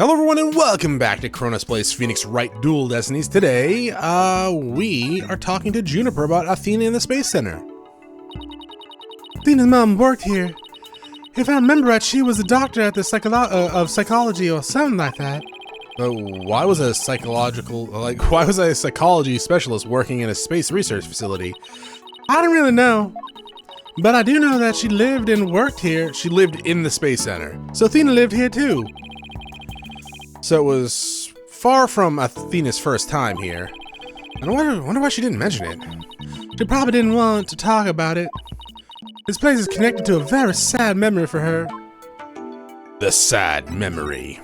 Hello everyone and welcome back to Chronos Plays Phoenix Wright Dual Destinies. Today, we are talking to Juniper about Athena in the Space Center. Athena's mom worked here. If I remember right, she was a doctor at the psychology or something like that. But why was a psychology specialist working in a space research facility? I don't really know. But I do know that she lived and worked here. She lived in the Space Center. So Athena lived here too. So it was far from Athena's first time here. And I wonder why she didn't mention it. She probably didn't want to talk about it. This place is connected to a very sad memory for her. The sad memory.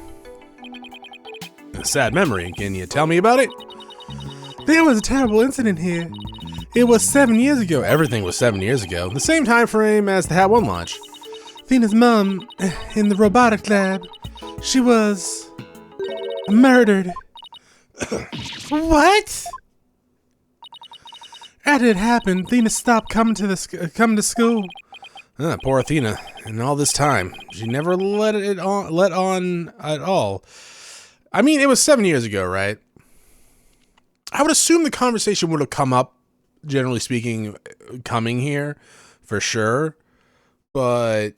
A sad memory? Can you tell me about it? There was a terrible incident here. It was 7 years ago. Everything was 7 years ago. The same time frame as the Hat 1 launch. Athena's mom, in the robotics lab, she was murdered. What? After it happened, Athena stopped coming to school. Poor Athena. And all this time, she never let on at all. I mean, it was 7 years ago, right? I would assume the conversation would have come up, generally speaking, coming here, for sure. But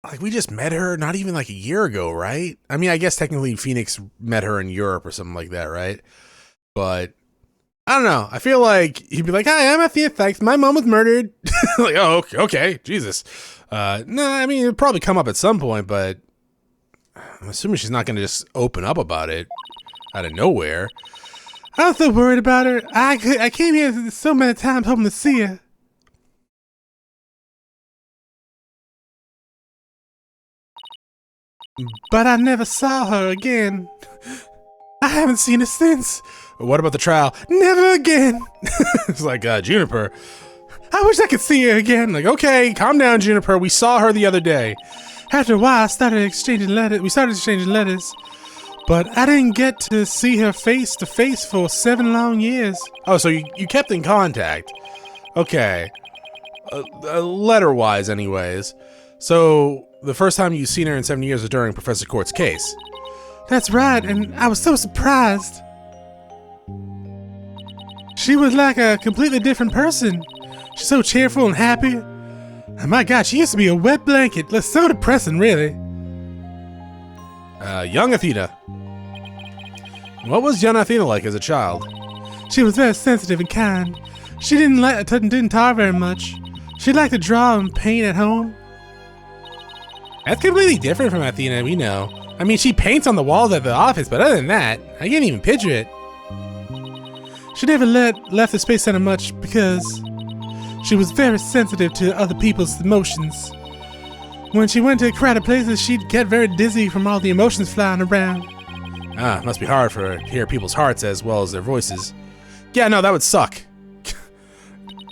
like, we just met her not even like a year ago, right? I mean, I guess technically Phoenix met her in Europe or something like that, right? But I don't know. I feel like he'd be like, "Hi, I'm Athena Cykes. My mom was murdered." Like, oh, okay, Jesus. No, I mean, it'd probably come up at some point, but I'm assuming she's not going to just open up about it out of nowhere. I was so worried about her. I came here so many times hoping to see her. But I never saw her again. I haven't seen her since. What about the trial? Never again. It's like, Juniper. I wish I could see her again. Like, okay, calm down, Juniper. We saw her the other day. After a while, we started exchanging letters. But I didn't get to see her face to face for 7 long years. Oh, so you kept in contact. Okay. Letter-wise, anyways. So the first time you seen her in 7 years was during Professor Court's case. That's right, and I was so surprised. She was like a completely different person. She's so cheerful and happy. And my God, she used to be a wet blanket. That's so depressing, really. Young Athena. What was young Athena like as a child? She was very sensitive and kind. She didn't talk very much. She liked to draw and paint at home. That's completely different from Athena we know. I mean, she paints on the walls at the office, but other than that, I can't even picture it. She never left the Space Center much because she was very sensitive to other people's emotions. When she went to crowded places, she'd get very dizzy from all the emotions flying around. Must be hard for her to hear people's hearts as well as their voices. Yeah, no, that would suck.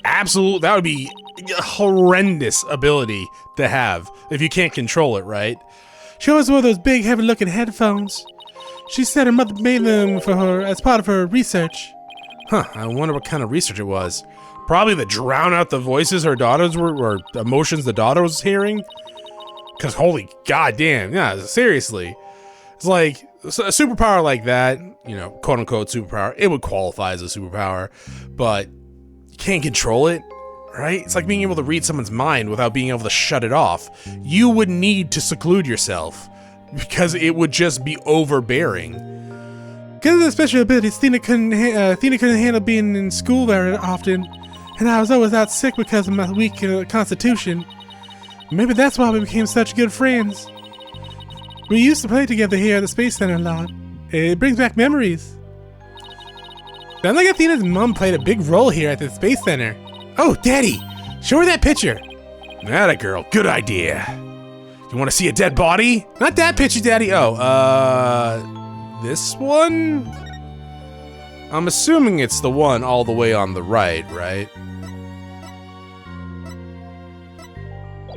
Absolute, that would be a horrendous ability to have if you can't control it, right? She always wore those big, heavy-looking headphones. She said her mother made them for her as part of her research. Huh, I wonder what kind of research it was. Probably to drown out the voices her daughters were, or emotions the daughter was hearing. Because holy goddamn, yeah, seriously. It's like, a superpower like that, you know, quote-unquote superpower, it would qualify as a superpower, but you can't control it, right? It's like being able to read someone's mind without being able to shut it off. You would need to seclude yourself, because it would just be overbearing. Because of the special abilities, Athena couldn't handle being in school very often, and I was always out sick because of my weak constitution. Maybe that's why we became such good friends. We used to play together here at the Space Center a lot. It brings back memories. Sounds like Athena's mom played a big role here at the Space Center. Oh, Daddy! Show her that picture! Atta girl, good idea. You want to see a dead body? Not that picture, Daddy. Oh, this one? I'm assuming it's the one all the way on the right, right?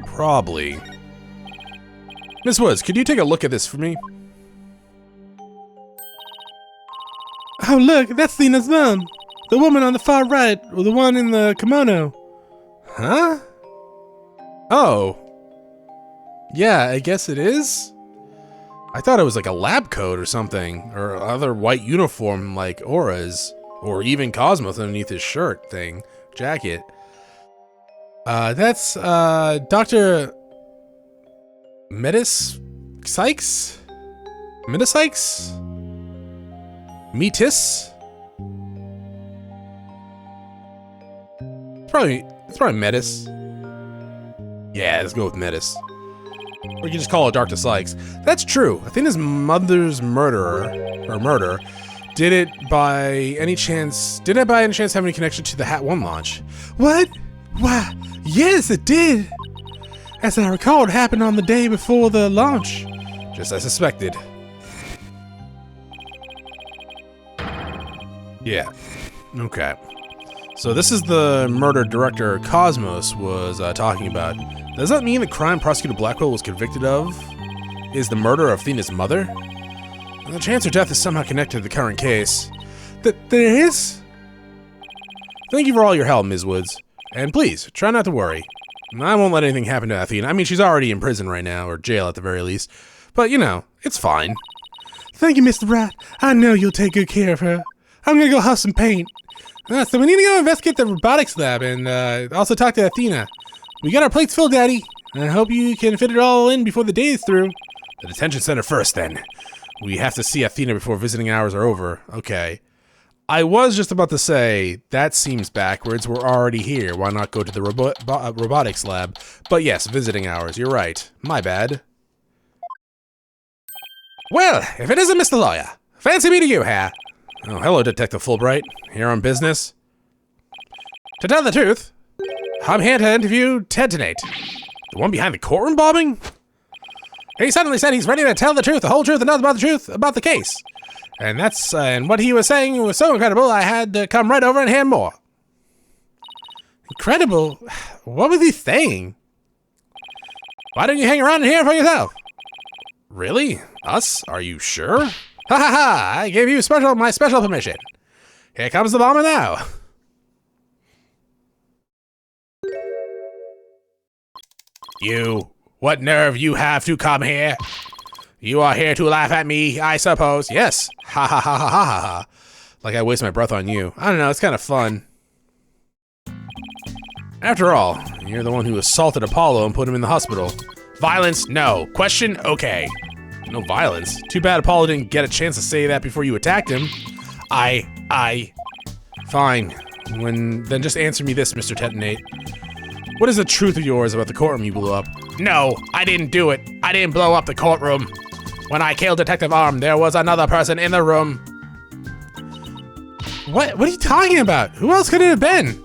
Probably. Miss Woods, could you take a look at this for me? Oh look, that's Athena's mom. The woman on the far right, or the one in the kimono. Huh? Oh. Yeah, I guess it is. I thought it was like a lab coat or something, or other white uniform like Aura's, or even Cosmos underneath his shirt thing, jacket. That's Dr. Sykes? Sykes? Metis? It's probably Metis. Yeah, let's go with Metis. Or you can just call her Dr. Sykes. That's true. Athena's mother's murder did it by any chance have any connection to the Hat 1 launch? What? Why, yes, it did. As I recall, it happened on the day before the launch. Just as suspected. Yeah. Okay. So this is the murder director Cosmos was talking about. Does that mean the crime prosecutor Blackquill was convicted of is the murder of Athena's mother? And the chance her death is somehow connected to the current case. There is? Thank you for all your help, Ms. Woods. And please, try not to worry. I won't let anything happen to Athena. I mean, she's already in prison right now, or jail at the very least. But, you know, it's fine. Thank you, Mr. Wright. I know you'll take good care of her. I'm gonna go huff some paint. So we need to go investigate the robotics lab and also talk to Athena. We got our plates filled, Daddy. I hope you can fit it all in before the day is through. The detention center first, then. We have to see Athena before visiting hours are over. Okay. I was just about to say, that seems backwards. We're already here. Why not go to the robotics lab? But yes, visiting hours. You're right. My bad. Well, if it isn't Mr. Lawyer. Fancy meeting you here. Oh, hello, Detective Fulbright. Here on business? To tell the truth, I'm here to interview Ted Tonate. The one behind the courtroom bombing? He suddenly said he's ready to tell the truth, the whole truth, and nothing but the truth about the case. And that's, and what he was saying was so incredible, I had to come right over and hear more. Incredible? What was he saying? Why don't you hang around and hear for yourself? Really? Us? Are you sure? Ha ha ha! I gave you my special permission. Here comes the bomber now. You, what nerve you have to come here? You are here to laugh at me, I suppose. Yes. Ha ha ha ha ha ha ha. Like I waste my breath on you. I don't know, it's kind of fun. After all, you're the one who assaulted Apollo and put him in the hospital. Violence? No. Question? Okay. No violence. Too bad Apollo didn't get a chance to say that before you attacked him. Fine. Then just answer me this, Mr. Ted Tonate. What is the truth of yours about the courtroom you blew up? No, I didn't do it. I didn't blow up the courtroom. When I killed Detective Arm, there was another person in the room. What are you talking about? Who else could it have been?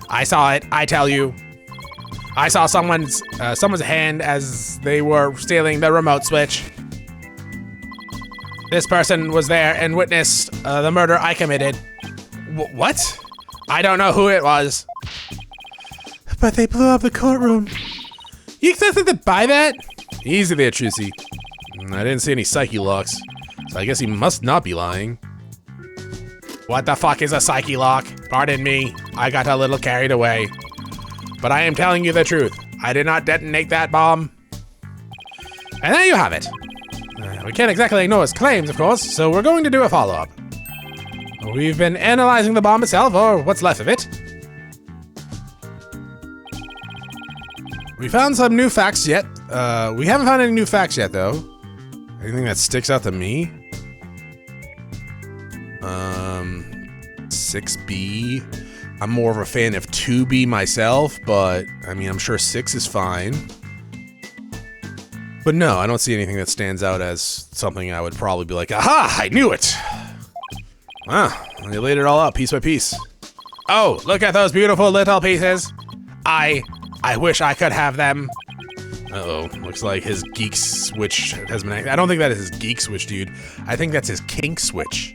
I saw it, I tell you. I saw someone's hand as they were stealing the remote switch. This person was there and witnessed the murder I committed. What? I don't know who it was. But they blew up the courtroom. You expected to buy that? Easy there, Trucy. I didn't see any psyche locks, so I guess he must not be lying. What the fuck is a psyche lock? Pardon me, I got a little carried away. But I am telling you the truth. I did not detonate that bomb. And there you have it. We can't exactly ignore his claims, of course, so we're going to do a follow-up. We've been analyzing the bomb itself, or what's left of it. We found some new facts yet. We haven't found any new facts yet, though. Anything that sticks out to me? 6B. I'm more of a fan of 2B myself, but I mean, I'm sure 6 is fine. But no, I don't see anything that stands out as something I would probably be like, aha, I knew it. Wow, they laid it all out piece by piece. Oh, look at those beautiful little pieces. I wish I could have them. Uh-oh, looks like his geek switch has been I don't think that is his geek switch, dude. I think that's his kink switch.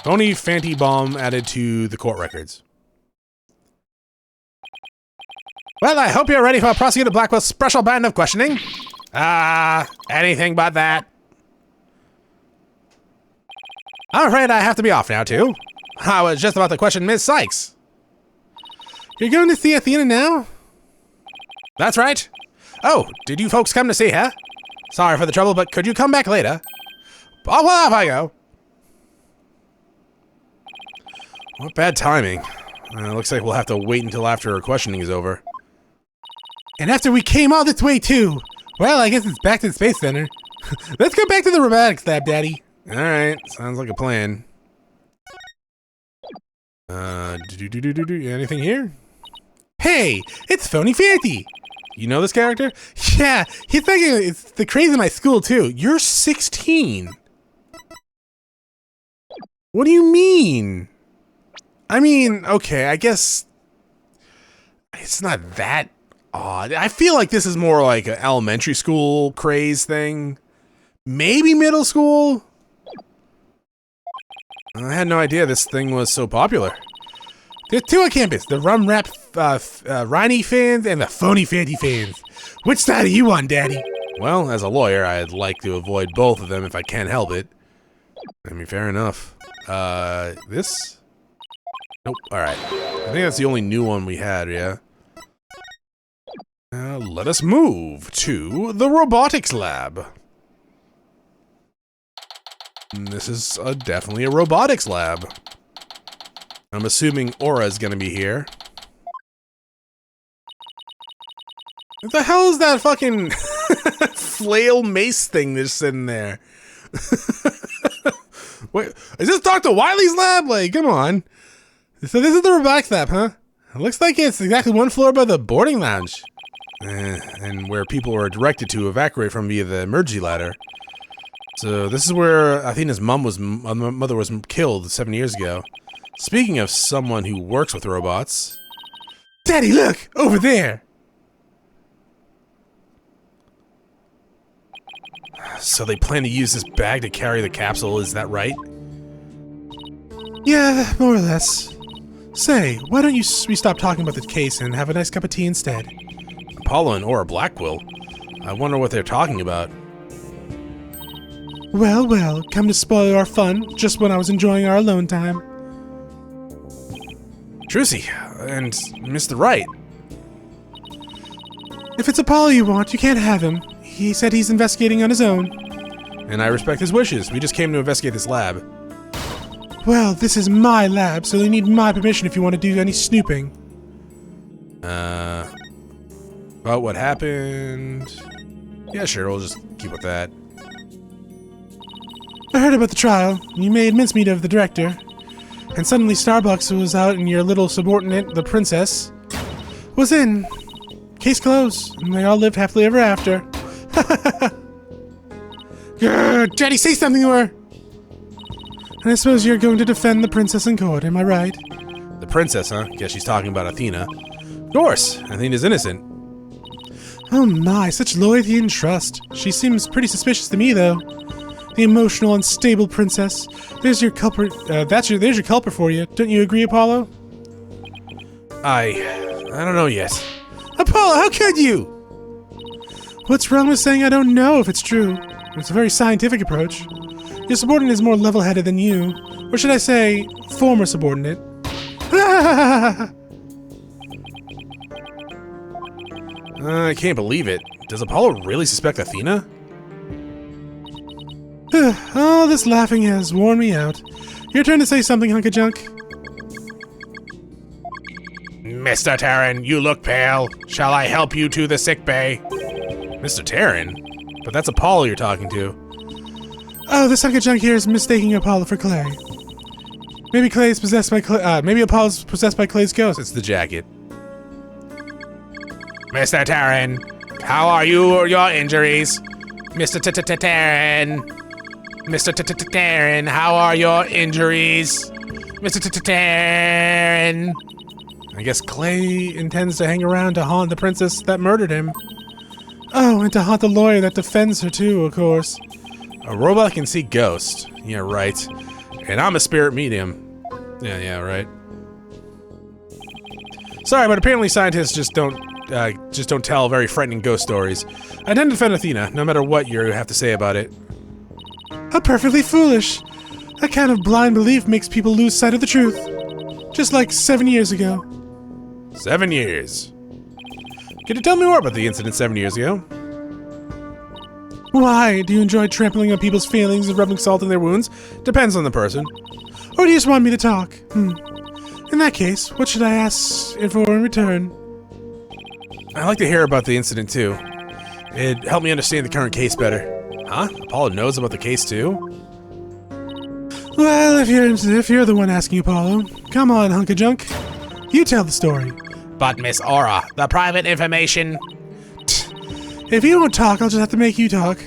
Phony Fanty bomb added to the court records. Well, I hope you're ready for Prosecutor Blackwell's special band of questioning. Anything but that. I'm afraid I have to be off now, too. I was just about to question Ms. Cykes. You're going to see Athena now? That's right. Oh, did you folks come to see her? Sorry for the trouble, but could you come back later? Oh, well, off I go. What bad timing. Looks like we'll have to wait until after her questioning is over. And after we came all this way too. Well, I guess it's back to the Space Center. Let's go back to the robotics lab, Daddy. Alright, sounds like a plan. Anything here? Hey, it's Phony Fanty. You know this character? Yeah, he's like it's the craze in my school too. You're 16. What do you mean? I mean, okay, I guess it's not that odd. I feel like this is more like an elementary school craze thing. Maybe middle school? I had no idea this thing was so popular. There's two on campus, the Rum Rap Riney fans and the Phony Fanty fans. Which side are you on, Daddy? Well, as a lawyer, I'd like to avoid both of them if I can help it. I mean, fair enough. This? Nope, alright. I think that's the only new one we had, yeah? Let us move to the robotics lab. And this is definitely a robotics lab. I'm assuming Aura's gonna be here. What the hell is that fucking flail mace thing that's sitting there? Wait, is this Dr. Wiley's lab? Like, come on. So this is the robotics lab, huh? It looks like it's exactly one floor above the boarding lounge. And where people are directed to evacuate from via the emergency ladder. So this is where Athena's mother was killed 7 years ago. Speaking of someone who works with robots... Daddy, look! Over there! So they plan to use this bag to carry the capsule, is that right? Yeah, more or less. Say, why don't we stop talking about the case and have a nice cup of tea instead? Apollo and Aura Blackquill? I wonder what they're talking about. Well, well, come to spoil our fun, just when I was enjoying our alone time. Trucy, and Mr. Wright. If it's Apollo you want, you can't have him. He said he's investigating on his own. And I respect his wishes. We just came to investigate this lab. Well, this is my lab, so they need my permission if you want to do any snooping. About what happened? Yeah, sure, we'll just keep with that. I heard about the trial. You made mincemeat of the director. And suddenly Starbucks was out and your little subordinate, the princess, was in. Case closed, and they all lived happily ever after. Grr, Daddy, say something to her! And I suppose you're going to defend the princess in court, am I right? The princess, huh? Guess she's talking about Athena. Of course, Athena's innocent. Oh my, such loyalty and trust. She seems pretty suspicious to me, though. The emotional, unstable princess. There's your culprit. There's your culprit for you. Don't you agree, Apollo? I don't know yet. Apollo, how could you? What's wrong with saying I don't know if it's true? It's a very scientific approach. Your subordinate is more level-headed than you. Or should I say, former subordinate. I can't believe it. Does Apollo really suspect Athena? All this laughing has worn me out. Your turn to say something, hunk of junk. Mr. Terran, you look pale. Shall I help you to the sick bay? Mr. Terran? But that's Apollo you're talking to. Oh, this hunk of junk here is mistaking Apollo for Clay. Maybe Clay is possessed by maybe Apollo's possessed by Clay's ghost. It's the jacket. Mr. Terran, how are you or your injuries? Mr. Terran. Mr. Terran, how are your injuries? Mr. Terran. I guess Clay intends to hang around to haunt the princess that murdered him. Oh, and to haunt the lawyer that defends her too, of course. A robot can see ghosts. Yeah, right. And I'm a spirit medium. Yeah, right. Sorry, but apparently scientists just don't tell very frightening ghost stories. I tend to defend Athena, no matter what you have to say about it. How perfectly foolish. That kind of blind belief makes people lose sight of the truth. Just like 7 years ago. 7 years. Could you tell me more about the incident 7 years ago? Why? Do you enjoy trampling on people's feelings and rubbing salt in their wounds? Depends on the person. Or do you just want me to talk? In that case, what should I ask for in return? I'd like to hear about the incident too. It'd help me understand the current case better. Huh? Apollo knows about the case too? Well, if you're the one asking, Apollo, come on, hunk of junk. You tell the story. But Miss Aura, the private information... If you won't talk, I'll just have to make you talk.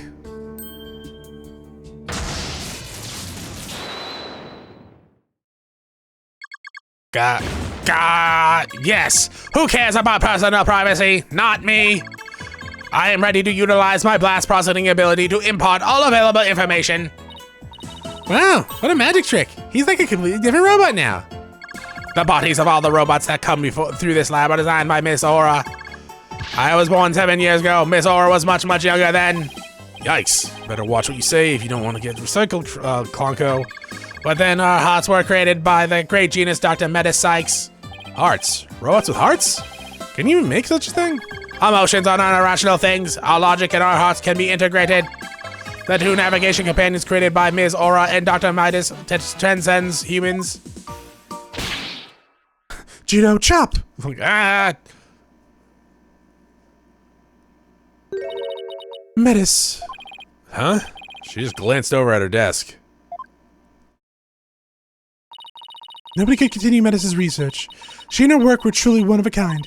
Yes! Who cares about personal privacy? Not me! I am ready to utilize my blast processing ability to impart all available information. Wow, what a magic trick. He's like a completely different robot now. The bodies of all the robots that come through this lab are designed by Miss Aura. I was born 7 years ago. Miss Aura was much, much younger then. Yikes. Better watch what you say if you don't want to get recycled, Clonko. But then our hearts were created by the great genius Dr. Athena Cykes. Hearts? Robots with hearts? Can you even make such a thing? Emotions are not irrational things. Our logic and our hearts can be integrated. The two navigation companions created by Ms. Aura and Dr. Midas transcends humans. Judo chop! Metis. Huh? She just glanced over at her desk. Nobody could continue Metis' research. She and her work were truly one of a kind.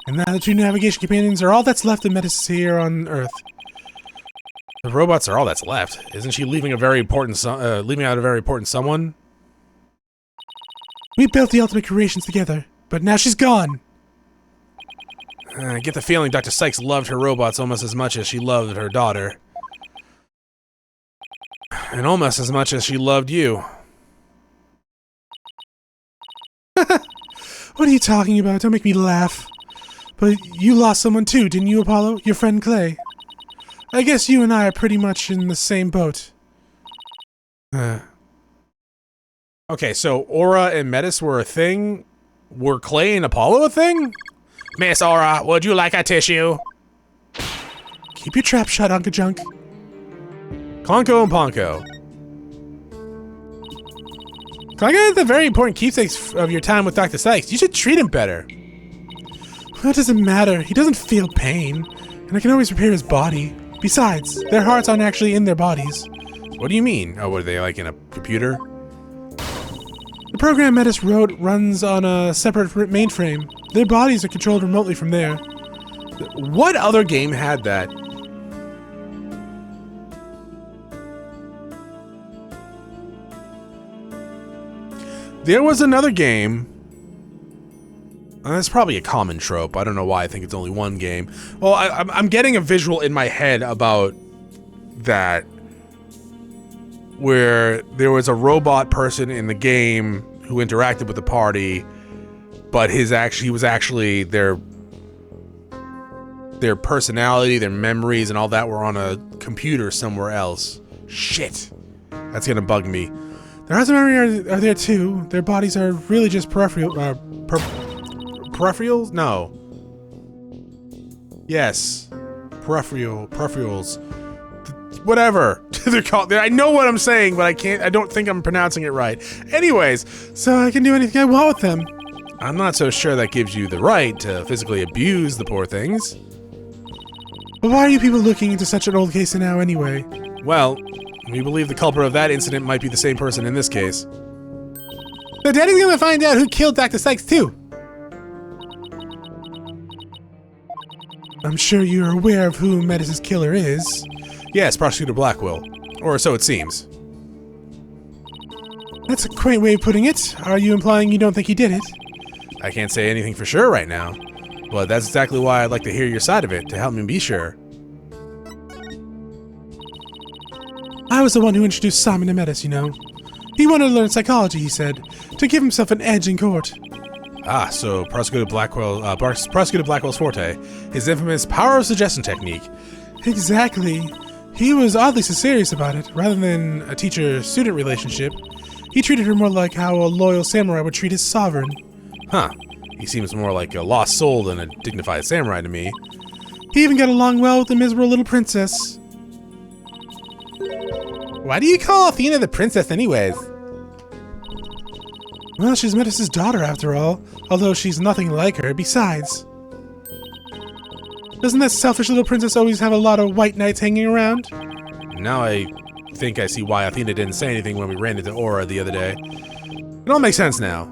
And now the two navigation companions are all that's left of Metis here on Earth. The robots are all that's left. Isn't she leaving out a very important someone? We built the ultimate creations together, but now she's gone. I get the feeling Dr. Cykes loved her robots almost as much as she loved her daughter. And almost as much as she loved you. What are you talking about? Don't make me laugh. But you lost someone too, didn't you, Apollo? Your friend Clay. I guess you and I are pretty much in the same boat. Okay, so Aura and Metis were a thing? Were Clay and Apollo a thing? Miss Aura, would you like a tissue? Keep your trap shut, Uncle Junk. Clonko and Ponko. Clonko is a very important keepsakes of your time with Dr. Cykes. You should treat him better. Well, it doesn't matter. He doesn't feel pain. And I can always repair his body. Besides, their hearts aren't actually in their bodies. What do you mean? Oh, were they like in a computer? The program Metis wrote runs on a separate mainframe. Their bodies are controlled remotely from there. What other game had that? There was another game. That's probably a common trope. I don't know why I think it's only one game. Well, I'm getting a visual in my head about that, where there was a robot person in the game who interacted with the party, but he was actually their personality, their memories, and all that were on a computer somewhere else. Shit, that's gonna bug me. Their hearts and memory are there too. Their bodies are really just peripherals? No. Yes. Peripherals. Whatever. They're called. I know what I'm saying, but I don't think I'm pronouncing it right. Anyways, so I can do anything I want with them. I'm not so sure that gives you the right to physically abuse the poor things. But why are you people looking into such an old case now anyway? Well, we believe the culprit of that incident might be the same person in this case. So Daddy's gonna find out who killed Dr. Cykes too. I'm sure you're aware of who Metis' killer is. Yes, Prosecutor Blackquill. Or so it seems. That's a quaint way of putting it. Are you implying you don't think he did it? I can't say anything for sure right now, but that's exactly why I'd like to hear your side of it, to help me be sure. I was the one who introduced Simon to Metis, you know. He wanted to learn psychology, he said, to give himself an edge in court. Ah, so Prosecutor Blackwell's forte, his infamous power of suggestion technique. Exactly. He was oddly serious about it, rather than a teacher-student relationship. He treated her more like how a loyal samurai would treat his sovereign. Huh. He seems more like a lost soul than a dignified samurai to me. He even got along well with the miserable little princess. Why do you call Athena the princess anyways? Well, she's Medus's daughter after all, although she's nothing like her besides. Doesn't that selfish little princess always have a lot of white knights hanging around? Now I think I see why Athena didn't say anything when we ran into Aura the other day. It all makes sense now.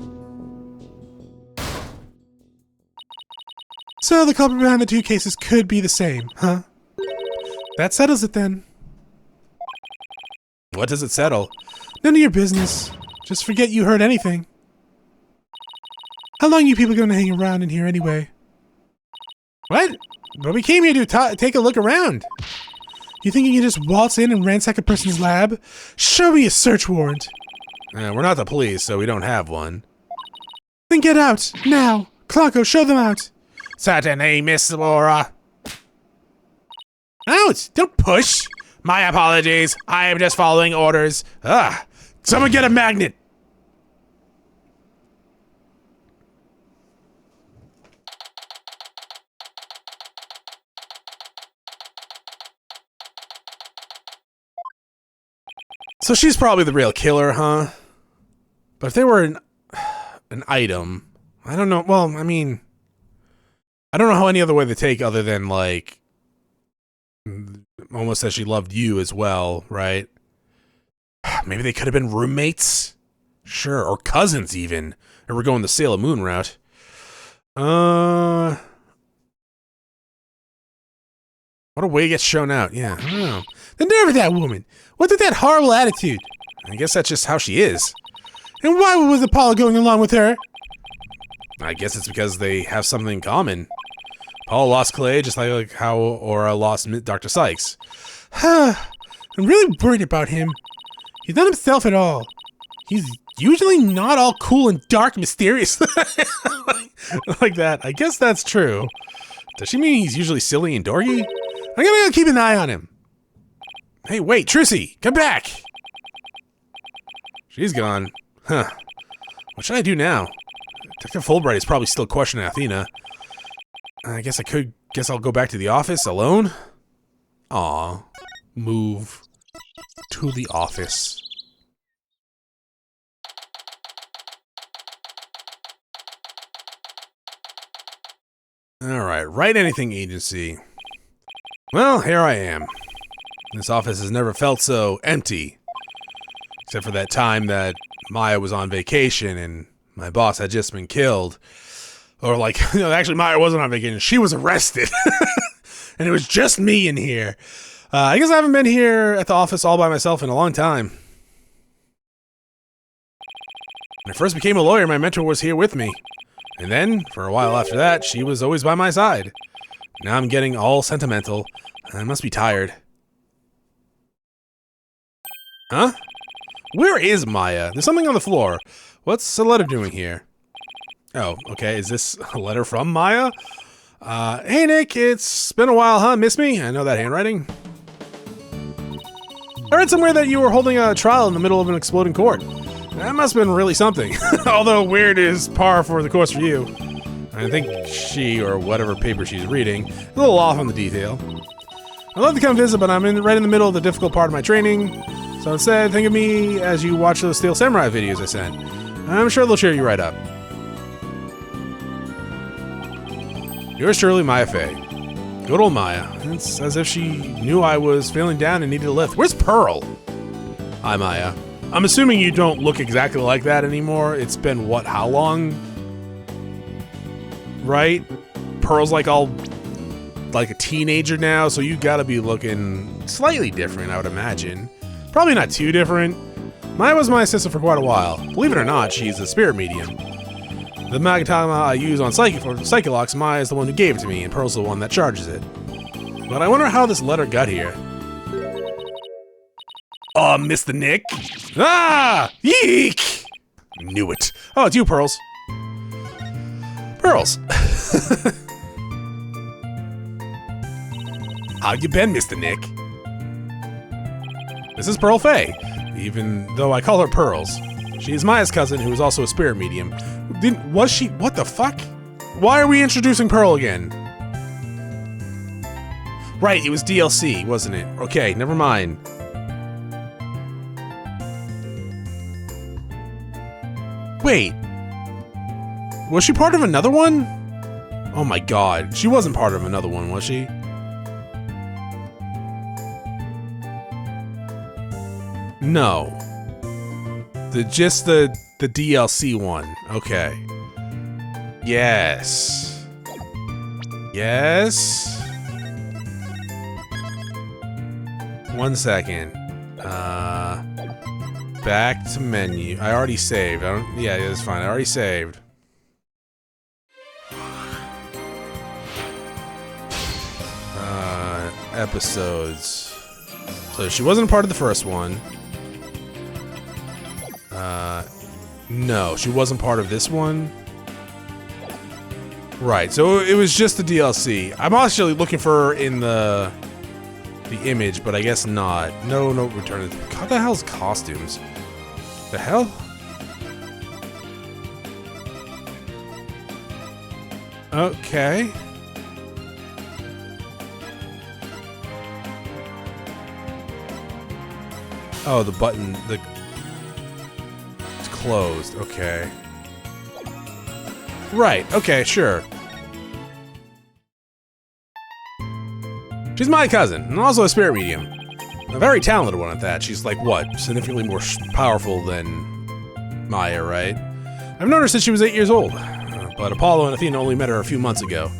So the culprit behind the two cases could be the same, huh? That settles it then. What does it settle? None of your business. Just forget you heard anything. How long are you people going to hang around in here anyway? What? But we came here to take a look around. You think you can just waltz in and ransack a person's lab? Show me a search warrant. We're not the police, so we don't have one. Then get out, now. Clonko, show them out. Certainly, Miss Aurora. Out! Don't push! My apologies. I am just following orders. Someone get a magnet! So she's probably the real killer, huh? But if they were an item, I don't know. Well, I mean, I don't know how any other way to take other than, like, almost says she loved you as well, right? Maybe they could have been roommates? Sure, or cousins even. Or we're going the Sailor Moon route. What a way it gets shown out, yeah, I don't know. The nerve of that woman! What's with that horrible attitude? I guess that's just how she is. And why was Apollo going along with her? I guess it's because they have something in common. Paul lost Clay just like how Aura lost Dr. Cykes. I'm really worried about him. He's not himself at all. He's usually not all cool and dark and mysterious. Like that. I guess that's true. Does she mean he's usually silly and dorky? I'm gonna go keep an eye on him. Hey, wait, Trissy, come back! She's gone. Huh. What should I do now? Detective Fulbright is probably still questioning Athena. I guess I'll go back to the office alone? Aw. Move to the office. Alright, Wright Anything Agency. Well, here I am. This office has never felt so empty. Except for that time that Maya was on vacation and my boss had just been killed. Or like, actually Maya wasn't on vacation, she was arrested. And it was just me in here. I guess I haven't been here at the office all by myself in a long time. When I first became a lawyer, my mentor was here with me. And then, for a while after that, she was always by my side. Now I'm getting all sentimental. I must be tired. Huh? Where is Maya? There's something on the floor. What's the letter doing here? Oh, okay. Is this a letter from Maya? Hey Nick, it's been a while, huh? Miss me? I know that handwriting. I read somewhere that you were holding a trial in the middle of an exploding court. That must have been really something. Although weird is par for the course for you. I think she, or whatever paper she's reading, is a little off on the detail. I'd love to come visit, but I'm right in the middle of the difficult part of my training. So instead, think of me as you watch those Steel Samurai videos I sent. I'm sure they'll cheer you right up. Yours truly, Maya Fey. Good old Maya. It's as if she knew I was feeling down and needed a lift. Where's Pearl? Hi, Maya. I'm assuming you don't look exactly like that anymore. It's been, what, how long? Right? Pearl's like a teenager now, so you gotta be looking slightly different, I would imagine. Probably not too different. Maya was my assistant for quite a while. Believe it or not, she's a spirit medium. The Magatama I use on Psyche-Locks, Maya is the one who gave it to me, and Pearl's the one that charges it. But I wonder how this letter got here. Oh, Mr. Nick. Ah! Yeek! Knew it. Oh, it's you, Pearls. Pearls. How you been, Mr. Nick? This is Pearl Fey, even though I call her Pearls. She is Maya's cousin, who is also a spirit medium. Was she? What the fuck? Why are we introducing Pearl again? Right, it was DLC, wasn't it? Okay, never mind. Wait. Was she part of another one? Oh my god. She wasn't part of another one, was she? No. Just the DLC one. Okay. Yes. Yes. 1 second. Back to menu. I already saved. Yeah, it's fine. I already saved. Episodes. So she wasn't a part of the first one. No, she wasn't part of this one. Right, so it was just the DLC. I'm actually looking for her in the image, but I guess not. No return. What the hell's costumes? The hell? Okay. Oh, the button, it's closed. Okay. Right, okay, sure. She's my cousin, and also a spirit medium. A very talented one at that. She's like, what, significantly more powerful than Maya, right? I've known her since she was 8 years old, but Apollo and Athena only met her a few months ago.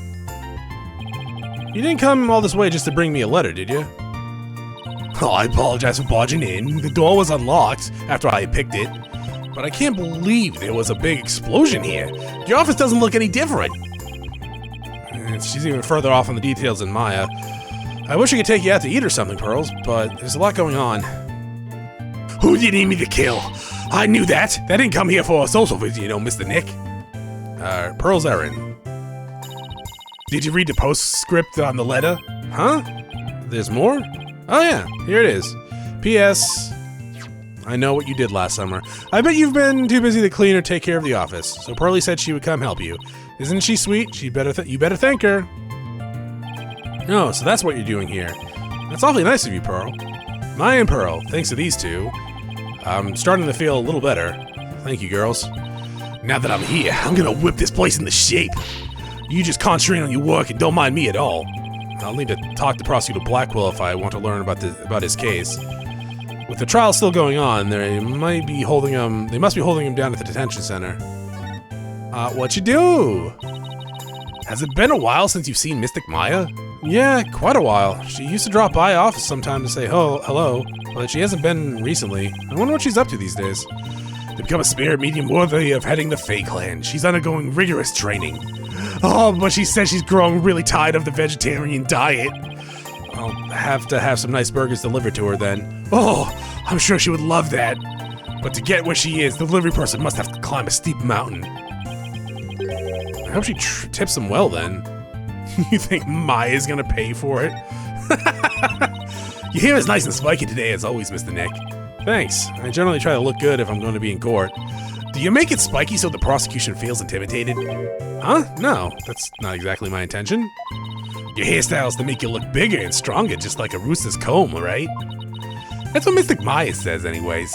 You didn't come all this way just to bring me a letter, did you? Oh, I apologize for barging in. The door was unlocked after I picked it. But I can't believe there was a big explosion here. Your office doesn't look any different. And she's even further off on the details than Maya. I wish I could take you out to eat or something, Pearls, but there's a lot going on. Who did you need me to kill? I knew that. That didn't come here for a social visit, you know, Mr. Nick. Pearl's errand. Did you read the postscript on the letter? Huh? There's more? Oh yeah, here it is. P.S. I know what you did last summer. I bet you've been too busy to clean or take care of the office, so Pearlie said she would come help you. Isn't she sweet? You better thank her. Oh, so that's what you're doing here. That's awfully nice of you, Pearl. Maya and Pearl, thanks to these two, I'm starting to feel a little better. Thank you, girls. Now that I'm here, I'm gonna whip this place into shape. You just concentrate on your work and don't mind me at all. I'll need to talk to Prosecutor Blackquill if I want to learn about his case. With the trial still going on, they must be holding him down at the detention center. What you do? Has it been a while since you've seen Mystic Maya? Yeah, quite a while. She used to drop by office sometime to say hello, but she hasn't been recently. I wonder what she's up to these days. To become a spirit medium worthy of heading the Fae clan, she's undergoing rigorous training. Oh, but she says she's growing really tired of the vegetarian diet. I'll have to have some nice burgers delivered to her then. Oh, I'm sure she would love that. But to get where she is, the delivery person must have to climb a steep mountain. I hope she tips them well then. You think Maya's gonna pay for it? Your hair is nice and spiky today as always, Mr. Nick. Thanks. I generally try to look good if I'm going to be in court. Do you make it spiky so the prosecution feels intimidated? Huh? No, that's not exactly my intention. Your hairstyle's to make you look bigger and stronger, just like a rooster's comb, right? That's what Mystic Maya says anyways.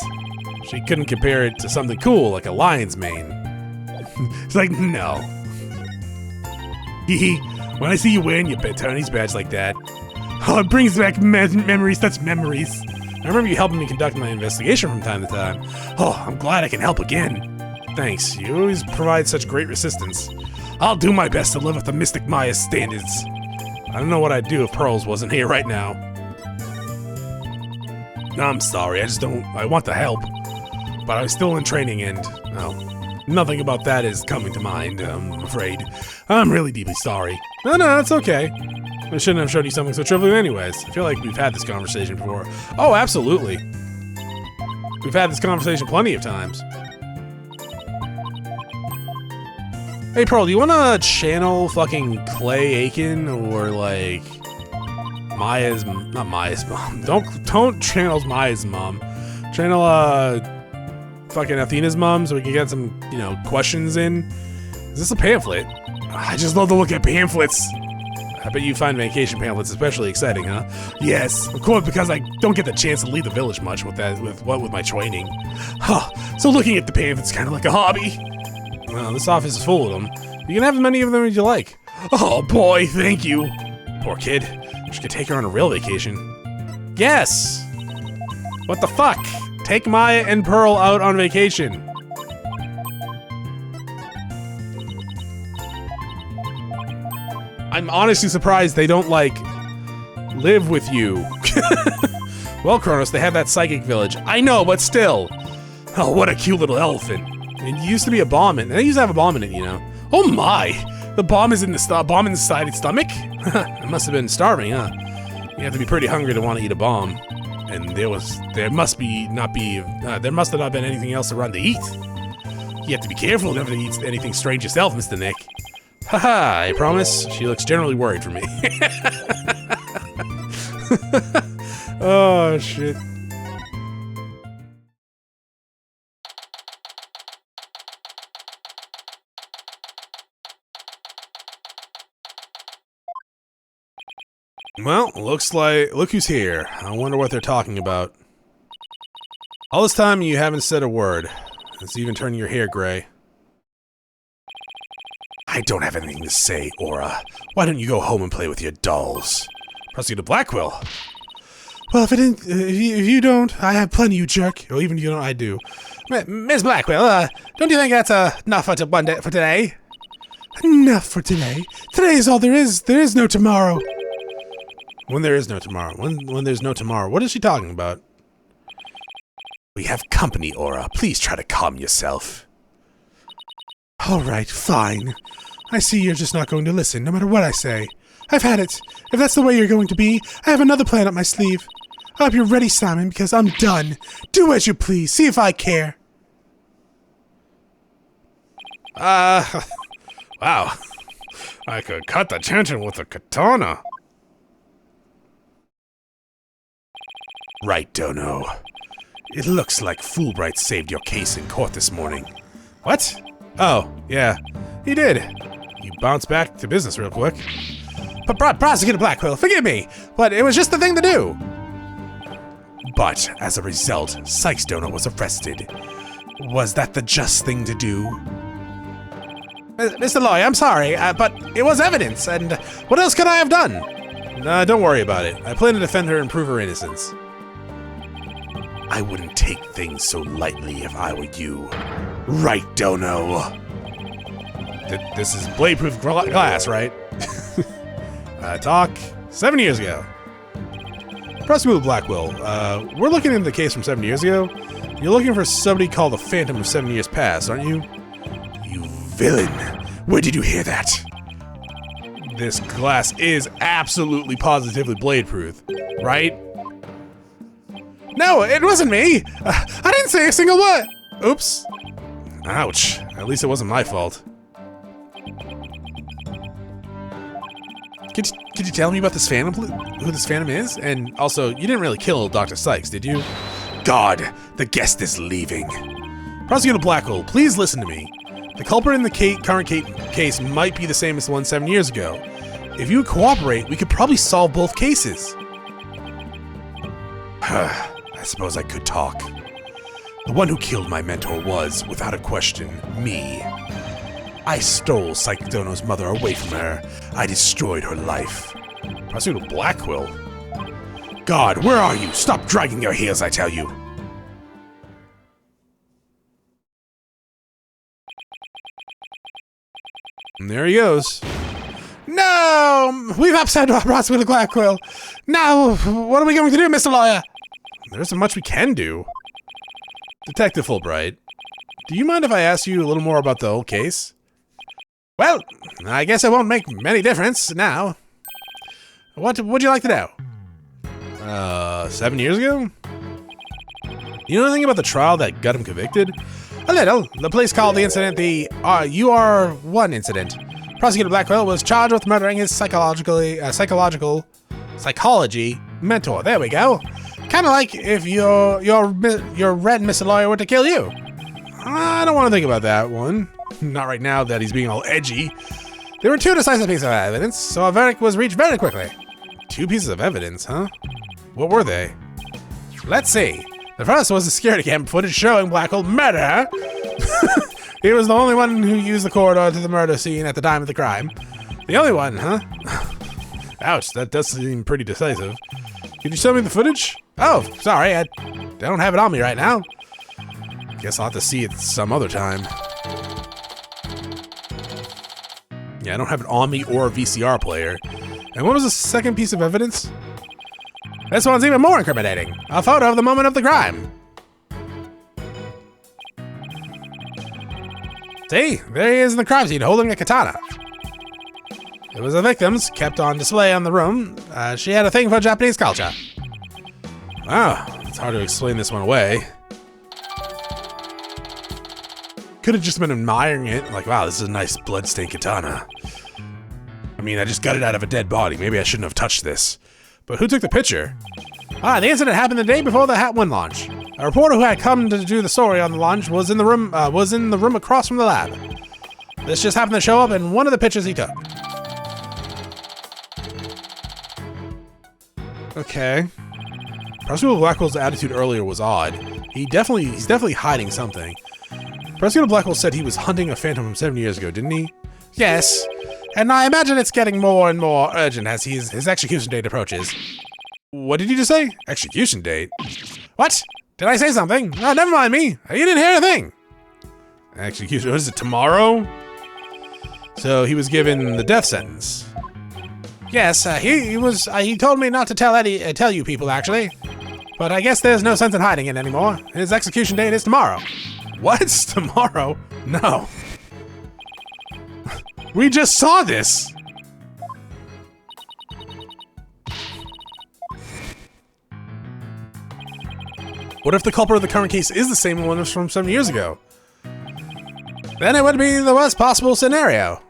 She couldn't compare it to something cool like a lion's mane. It's like, no. When I see you wearing your attorney's badge like that, oh, it brings back memories, such memories. I remember you helping me conduct my investigation from time to time. Oh, I'm glad I can help again. Thanks, you always provide such great assistance. I'll do my best to live up to Mystic Maya's standards. I don't know what I'd do if Pearls wasn't here right now. No, I'm sorry, I want to help. But I'm still in training and, nothing about that is coming to mind, I'm afraid. I'm really deeply sorry. No, it's okay. I shouldn't have shown you something so trivial anyways. I feel like we've had this conversation before. Oh, absolutely. We've had this conversation plenty of times. Hey, Pearl, do you want to channel fucking Clay Aiken or, like, not Maya's mom. Don't channel Maya's mom. Channel, fucking Athena's mom so we can get some, questions in. Is this a pamphlet? I just love to look at pamphlets. I bet you find vacation pamphlets especially exciting, huh? Yes, of course, because I don't get the chance to leave the village much with my training. Huh, so looking at the pamphlets kind of like a hobby. Well, this office is full of them. You can have as many of them as you like. Oh boy, thank you. Poor kid. Wish you could take her on a real vacation. Yes! What the fuck? Take Maya and Pearl out on vacation. I'm honestly surprised they don't, like, live with you. Well, Chronos, they have that psychic village. I know, but still. Oh, what a cute little elephant. It used to be a bomb in it. They used to have a bomb in it, you know. Oh my! The bomb is in the bomb inside its stomach? It must have been starving, huh? You have to be pretty hungry to want to eat a bomb. And there must have not been anything else around to eat. You have to be careful never to eat anything strange yourself, Mr. Nick. Haha, I promise. She looks generally worried for me. Oh, shit. Well, look who's here. I wonder what they're talking about. All this time you haven't said a word. It's even turning your hair gray. I don't have anything to say, Aura. Why don't you go home and play with your dolls? Prosecutor Blackquill. Well, if you don't, I have plenty, you jerk. Or even if you don't, I do. Miss Blackquill, don't you think that's enough for today? Enough for today. Today is all there is. There is no tomorrow. When there is no tomorrow. When there's no tomorrow. What is she talking about? We have company, Aura. Please try to calm yourself. All right, fine. I see you're just not going to listen, no matter what I say. I've had it. If that's the way you're going to be, I have another plan up my sleeve. I hope you're ready, Simon, because I'm done. Do as you please. See if I care. Wow. I could cut the tension with a katana. Right, Dono. It looks like Fulbright saved your case in court this morning. What? Oh, yeah. He did. You bounced back to business real quick. Prosecutor Blackquill, forgive me, but it was just the thing to do. But, as a result, Cykes Dono was arrested. Was that the just thing to do? Mr. Lawyer, I'm sorry, but it was evidence, and what else could I have done? Nah, don't worry about it. I plan to defend her and prove her innocence. I wouldn't take things so lightly if I were you. Right, Dono? This is blade-proof glass, right? Talk 7 years ago. Prosecutor Blackquill, we're looking into the case from 7 years ago. You're looking for somebody called the Phantom of 7 years past, aren't you? You villain! Where did you hear that? This glass is absolutely positively blade-proof, right? No, it wasn't me. I didn't say a single word. Oops. Ouch. At least it wasn't my fault. Could you tell me about this Phantom, who this Phantom is? And also, you didn't really kill Dr. Cykes, did you? God, the guest is leaving. Prosecutor Blackquill, please listen to me. The culprit in the current case might be the same as the one 7 years ago. If you would cooperate, we could probably solve both cases. I suppose I could talk. The one who killed my mentor was, without a question, me. I stole Cykes Dono's mother away from her. I destroyed her life. Prosecutor Blackquill? God, where are you? Stop dragging your heels, I tell you. And there he goes. No! We've upset Prosecutor Blackquill. Now, what are we going to do, Mr. Lawyer? There isn't much we can do. Detective Fulbright, do you mind if I ask you a little more about the whole case? Well, I guess it won't make any difference now. What would you like to know? 7 years ago? You know anything about the trial that got him convicted? A little. The police called the incident the UR1 incident. Prosecutor Blackquill was charged with murdering his psychology mentor. There we go. Kind of like if your red Mr. Lawyer were to kill you. I don't want to think about that one. Not right now that he's being all edgy. There were 2 decisive pieces of evidence, so a verdict was reached very quickly. 2 pieces of evidence, huh? What were they? Let's see. The first was the security cam footage showing Blackquill murder her. He was the only one who used the corridor to the murder scene at the time of the crime. The only one, huh? Ouch, that does seem pretty decisive. Can you show me the footage? Oh, sorry, I don't have it on me right now. Guess I'll have to see it some other time. Yeah, I don't have it on me or a VCR player. And what was the second piece of evidence? This one's even more incriminating. A photo of the moment of the crime. See, there he is in the crime scene holding a katana. It was the victim's, kept on display on the room. She had a thing for Japanese culture. Wow, it's hard to explain this one away. Could have just been admiring it, like, wow, this is a nice bloodstained katana. I mean, I just got it out of a dead body. Maybe I shouldn't have touched this. But who took the picture? The incident happened the day before the Hat 1 launch. A reporter who had come to do the story on the launch was in the room across from the lab. This just happened to show up in one of the pictures he took. Okay. Prosecutor Blackwell's attitude earlier was odd. He's definitely hiding something. Prosecutor Blackwell said he was hunting a phantom from 7 years ago, didn't he? Yes, and I imagine it's getting more and more urgent as his execution date approaches. What did you just say? Execution date? What? Did I say something? Oh, never mind me. You didn't hear a thing. Execution, what is it, tomorrow? So he was given the death sentence. Yes, he told me not to tell you people, actually. But I guess there's no sense in hiding it anymore. His execution date is tomorrow. What? Tomorrow? No. We just saw this. What if the culprit of the current case is the same one as from 7 years ago? Then it would be the worst possible scenario.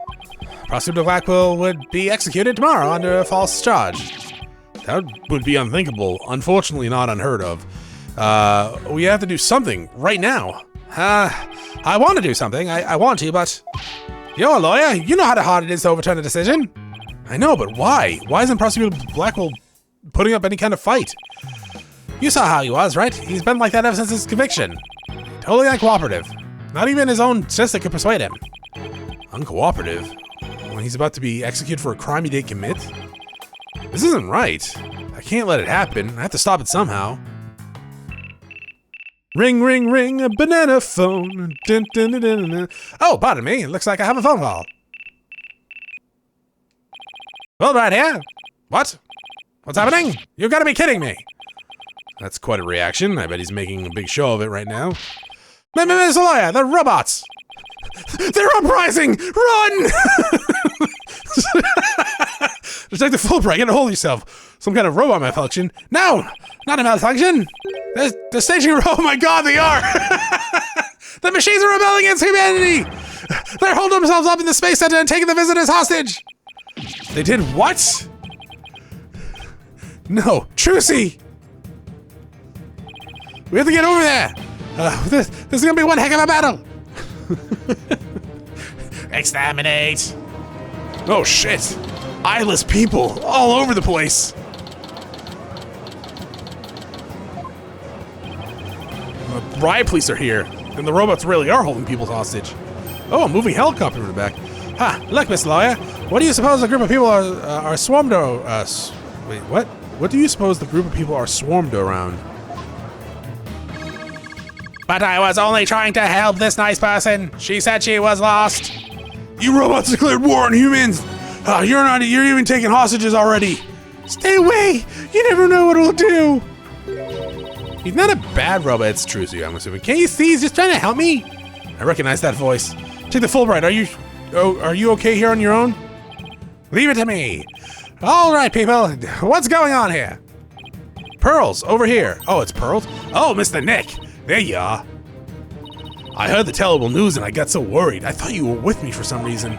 Prosecutor Blackquill would be executed tomorrow under a false charge. That would be unthinkable. Unfortunately, not unheard of. We have to do something right now. I want to do something. I want to, but you're a lawyer. You know how hard it is to overturn a decision. I know, but why? Why isn't Prosecutor Blacquill putting up any kind of fight? You saw how he was, right? He's been like that ever since his conviction. Totally uncooperative. Not even his own sister could persuade him. Uncooperative? When he's about to be executed for a crime he didn't commit? This isn't right. I can't let it happen. I have to stop it somehow. Ring, ring, ring, a banana phone. Dun, dun, dun, dun, dun. Oh, pardon me. It looks like I have a phone call. Well, right here. What? What's happening? You've got to be kidding me. That's quite a reaction. I bet he's making a big show of it right now. Mr. Lawyer, the robots. They're uprising! Run! Detective Fulbright, get a hold of yourself. Some kind of robot malfunction. No, not a malfunction. They're staging a oh my god, they are! The machines are rebelling against humanity! They're holding themselves up in the space center and taking the visitors hostage! They did what? No, Trucy! We have to get over there! This is gonna be one heck of a battle! Exterminate! Oh shit! Eyeless people all over the place! The riot police are here, and the robots really are holding people hostage. Oh, a moving helicopter in the back. Ha! Look, Mr. Lawyer, what do you suppose a group of people are swarmed wait, what? What do you suppose the group of people are swarmed around? But I was only trying to help this nice person. She said she was lost. You robots declared war on humans! You're even taking hostages already! Stay away! You never know what it'll do! He's not a bad robot, it's Trucy, I'm assuming. Can't you see he's just trying to help me? I recognize that voice. Take the Fulbright, are you okay here on your own? Leave it to me. All right, people, what's going on here? Pearls, over here. Oh, it's Pearls? Oh, Mr. Nick, there you are. I heard the terrible news and I got so worried. I thought you were with me for some reason.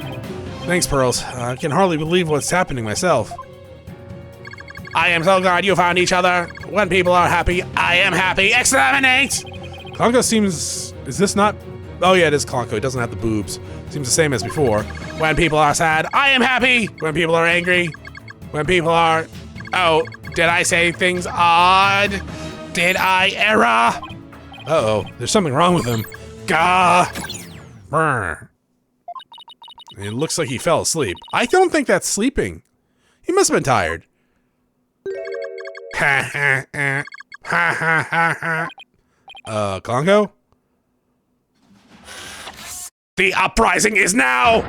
Thanks, Pearls. I can hardly believe what's happening myself. I am so glad you found each other. When people are happy, I am happy. Exterminate! Congo seems... Is this not Oh yeah, it is Klonko. It doesn't have the boobs. Seems the same as before. When people are sad, I am happy. When people are angry, when people are... Oh, did I say things odd? Did I error? Uh-oh, there's something wrong with him. Gah! Brr. It looks like he fell asleep. I don't think that's sleeping. He must have been tired. Ha ha ha. Ha ha ha ha. Klonko? The uprising is now!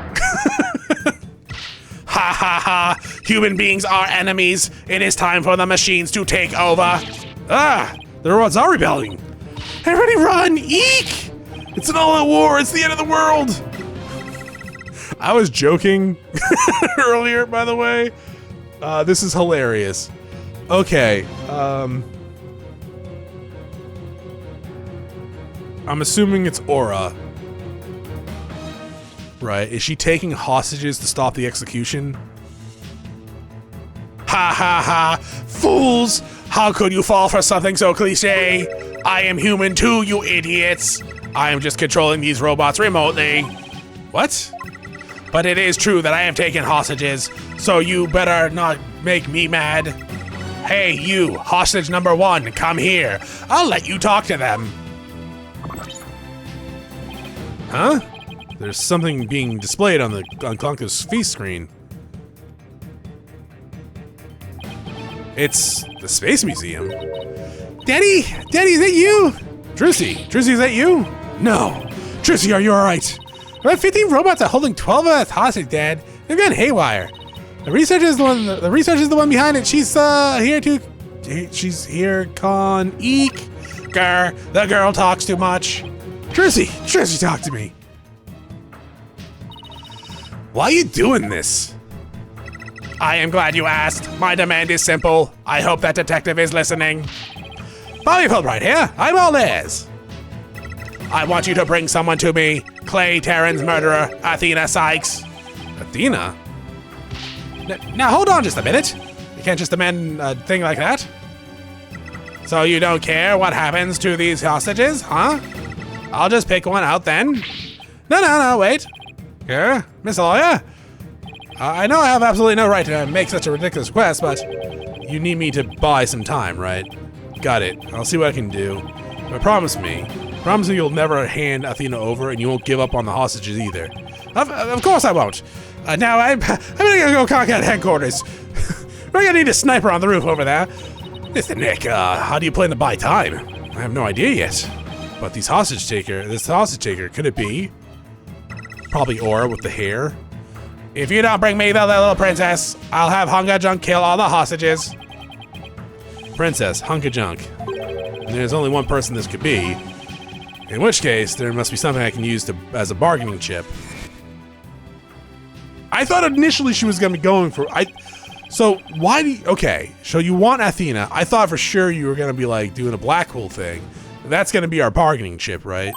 Ha ha ha! Human beings are enemies. It is time for the machines to take over. Ah! The robots are rebelling. Everybody run! Eek! It's an all-out war. It's the end of the world. I was joking earlier, by the way. This is hilarious. Okay. I'm assuming it's Aura. Right. Is she taking hostages to stop the execution? Ha ha ha! Fools! How could you fall for something so cliche? I am human too, you idiots! I am just controlling these robots remotely. What? But it is true that I have taken hostages, so you better not make me mad. Hey, you, hostage number 1, come here. I'll let you talk to them. Huh? There's something being displayed on Klonko's feast screen. It's the Space Museum. Daddy, is that you? Drusy, is that you? No. Drusy, are you alright? About 15 robots are holding 12 of us hostage, Dad. They've gone haywire. The researcher is the one behind it. She's here, Con Eek. Grr, the girl talks too much. Drusy, talk to me. Why are you doing this? I am glad you asked. My demand is simple. I hope that detective is listening. Bobby Fulbright here. I'm all ears. I want you to bring someone to me. Clay Terran's murderer, Athena Cykes. Athena? Now hold on just a minute. You can't just demand a thing like that. So you don't care what happens to these hostages, huh? I'll just pick one out then. No, wait. Here, Miss Lawyer. I know I have absolutely no right to make such a ridiculous request, but you need me to buy some time, right? Got it. I'll see what I can do. But promise me you'll never hand Athena over and you won't give up on the hostages either. Of course I won't. Now I'm gonna go contact headquarters. We're gonna need a sniper on the roof over there. Mr. Nick, how do you plan to buy time? I have no idea yet. But this hostage taker, could it be? Probably Aura with the hair. If you don't bring me the little princess, I'll have Hunka Junk kill all the hostages. Princess, Hunka Junk. There's only one person this could be. In which case, there must be something I can use as a bargaining chip. I thought initially she was gonna be going for so why do you, okay, so you want Athena. I thought for sure you were gonna be like doing a Blacquill thing. That's gonna be our bargaining chip, right?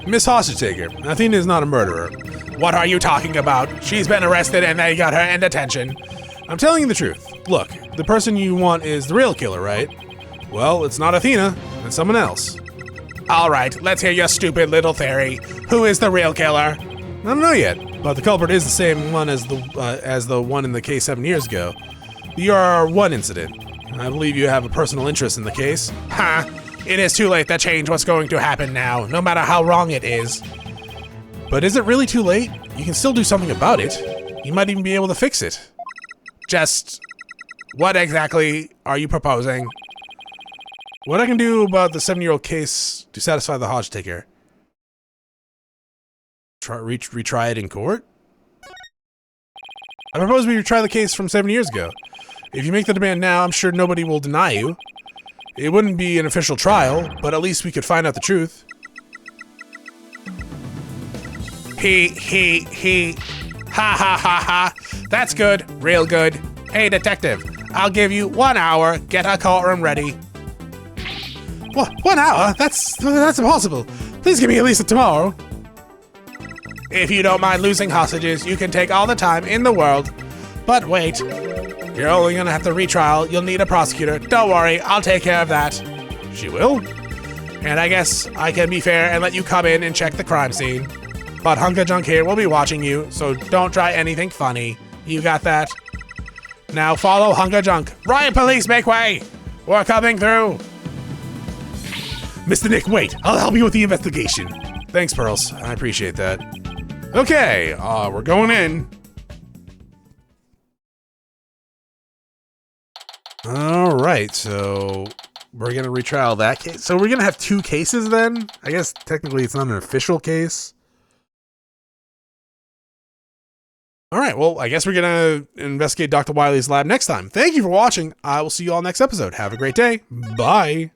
Miss Hostage Taker, Athena is not a murderer. What are you talking about? She's been arrested and they got her in detention. I'm telling you the truth. Look, the person you want is the real killer, right? Well, it's not Athena, it's someone else. All right, let's hear your stupid little theory. Who is the real killer? I don't know yet, but the culprit is the same one as the one in the case 7 years ago. The UR1 incident. I believe you have a personal interest in the case. Ha! It is too late to change what's going to happen now, no matter how wrong it is. But is it really too late? You can still do something about it. You might even be able to fix it. Just what exactly are you proposing? What I can do about the 7-year-old case to satisfy the Hodge taker? Retry it in court? I propose we retry the case from 7 years ago. If you make the demand now, I'm sure nobody will deny you. It wouldn't be an official trial, but at least we could find out the truth. He. Ha ha ha ha. That's good, real good. Hey detective, I'll give you 1 hour, get a courtroom ready. What, 1 hour? That's impossible. Please give me at least tomorrow. If you don't mind losing hostages, you can take all the time in the world. But wait, You're only gonna have to retrial. You'll need a prosecutor. Don't worry, I'll take care of that. She will? And I guess I can be fair and let you come in and check the crime scene. But Hunka Junk here will be watching you, so don't try anything funny. You got that? Now follow Hunka Junk. Riot police, make way! We're coming through! Mr. Nick, wait. I'll help you with the investigation. Thanks, Pearls. I appreciate that. Okay, we're going in. All right, so we're gonna retrial that case. So we're gonna have 2 cases then? I guess technically it's not an official case. All right, well, I guess we're gonna investigate Dr. Wiley's lab next time. Thank you for watching. I will see you all next episode. Have a great day. Bye.